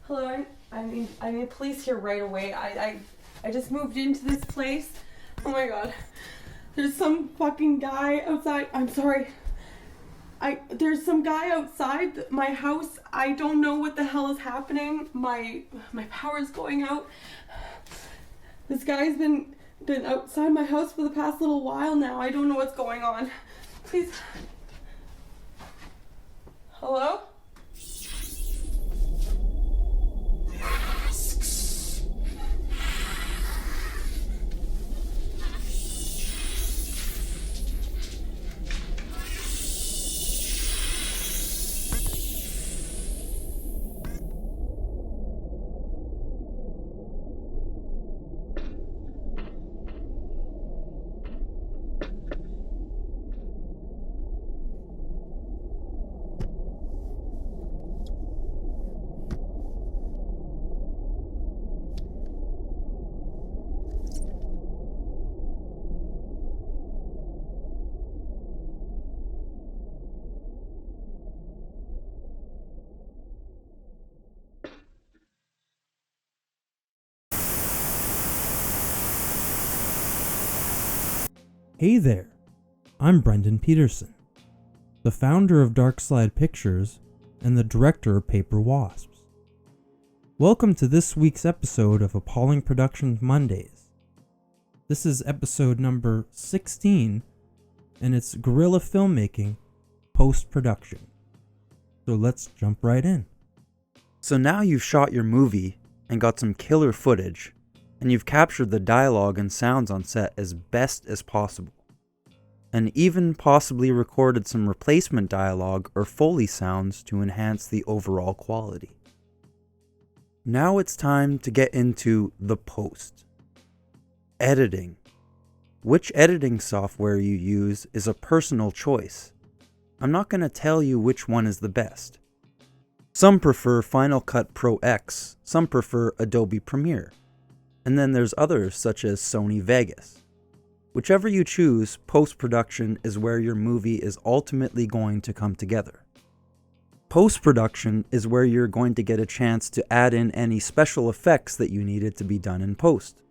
Hello, I need police here right away. I just moved into this place. Oh my god. There's some fucking guy outside. I'm sorry. There's some guy outside my house. I don't know what the hell is happening. My power's going out. This guy's been outside my house for the past little while now. I don't know what's going on. Please. Hello? Hey there, I'm Brendan Peterson, the founder of Darkslide Pictures and the director of Paper Wasps. Welcome to this week's episode of Appalling Productions Mondays. This is episode number 16, and it's Guerrilla Filmmaking post-production. So let's jump right in. So now you've shot your movie and got some killer footage, and you've captured the dialogue and sounds on set as best as possible, and even possibly recorded some replacement dialogue or Foley sounds to enhance the overall quality. Now it's time to get into the post. Editing. Which editing software you use is a personal choice. I'm not going to tell you which one is the best. Some prefer Final Cut Pro X, some prefer Adobe Premiere. And then there's others such as Sony Vegas. Whichever you choose, post-production is where your movie is ultimately going to come together. Post-production is where you're going to get a chance to add in any special effects that you needed to be done in post.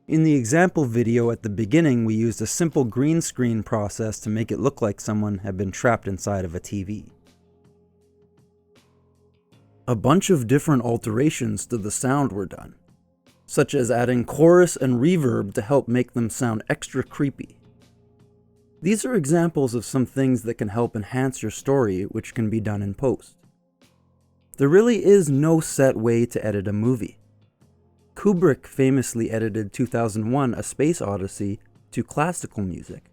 In the example video at the beginning, we used a simple green screen process to make it look like someone had been trapped inside of a TV. A bunch of different alterations to the sound were done, such as adding chorus and reverb to help make them sound extra creepy. These are examples of some things that can help enhance your story, which can be done in post. There really is no set way to edit a movie. Kubrick famously edited 2001: A Space Odyssey to classical music.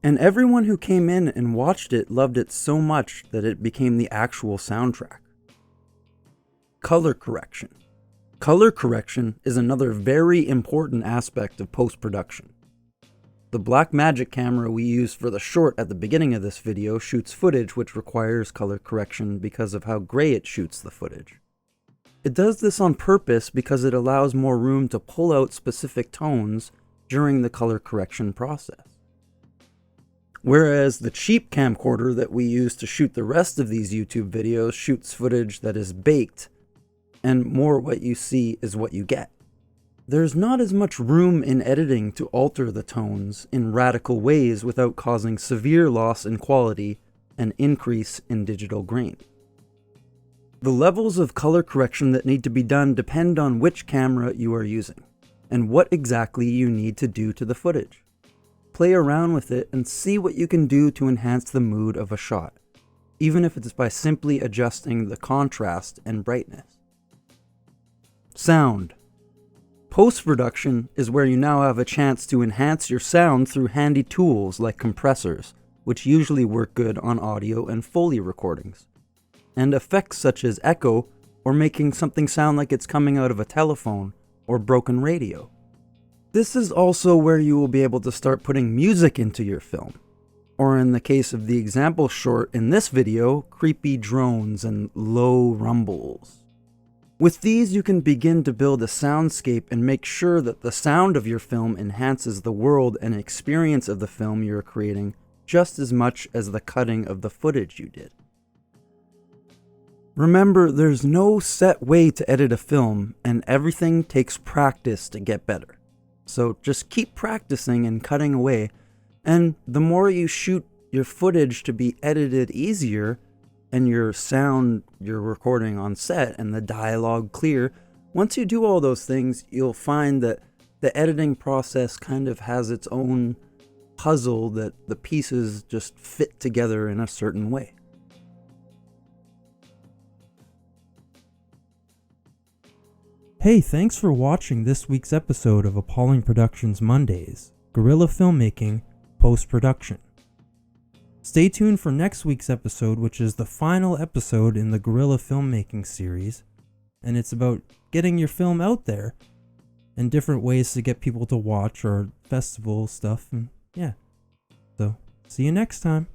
And everyone who came in and watched it loved it so much that it became the actual soundtrack. Color correction. Color correction is another very important aspect of post-production. The Blackmagic camera we used for the short at the beginning of this video shoots footage which requires color correction because of how gray it shoots the footage. It does this on purpose because it allows more room to pull out specific tones during the color correction process. Whereas the cheap camcorder that we use to shoot the rest of these YouTube videos shoots footage that is baked, and more what you see is what you get. There's not as much room in editing to alter the tones in radical ways without causing severe loss in quality and increase in digital grain. The levels of color correction that need to be done depend on which camera you are using, and what exactly you need to do to the footage. Play around with it and see what you can do to enhance the mood of a shot, even if it's by simply adjusting the contrast and brightness. Sound. Post-production is where you now have a chance to enhance your sound through handy tools like compressors, which usually work good on audio and Foley recordings, and effects such as echo or making something sound like it's coming out of a telephone or broken radio. This is also where you will be able to start putting music into your film, or in the case of the example short in this video, creepy drones and low rumbles. With these, you can begin to build a soundscape and make sure that the sound of your film enhances the world and experience of the film you're creating just as much as the cutting of the footage you did. Remember, there's no set way to edit a film, and everything takes practice to get better. So just keep practicing and cutting away, and the more you shoot your footage to be edited easier, and your sound you're recording on set and the dialogue clear, once you do all those things, you'll find that the editing process kind of has its own puzzle that the pieces just fit together in a certain way. Hey, thanks for watching this week's episode of Appalling Productions Mondays, Guerrilla Filmmaking, Post-Production. Stay tuned for next week's episode, which is the final episode in the Guerrilla Filmmaking series, and it's about getting your film out there and different ways to get people to watch or festival stuff, and yeah. So, see you next time.